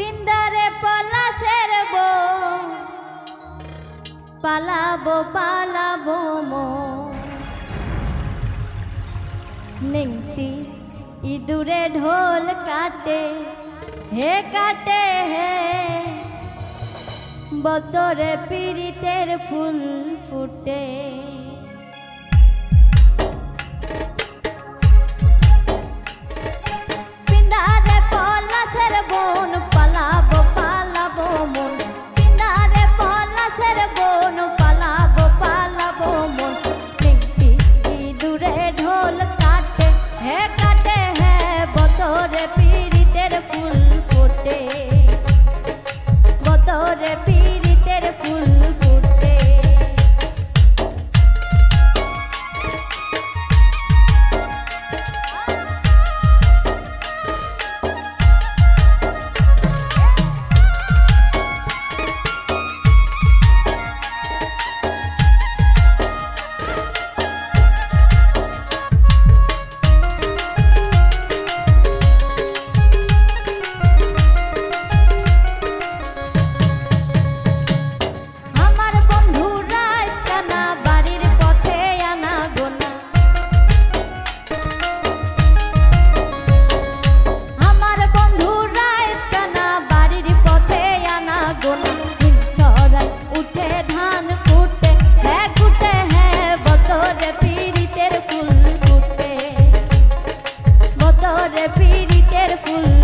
পিন্দারে পলাশের বউ পালাবো পালাবো মো নিংতি ইঁদুরে ঢোল কাটে হে বতরে পীড়িতের ফুল ফুটে। পিন্দারে পলাশের বোন পালাবো পালাবো মন পিন্দারে পলাশের বোন পালাবো পালাবো মন নিংতি ইঁদুরে ঢোল কাটে হে বতরে পীড়িতের ফুল ফোটে বতরে পীড়িতের ফুল ফুটে। পীড়িতের ফুল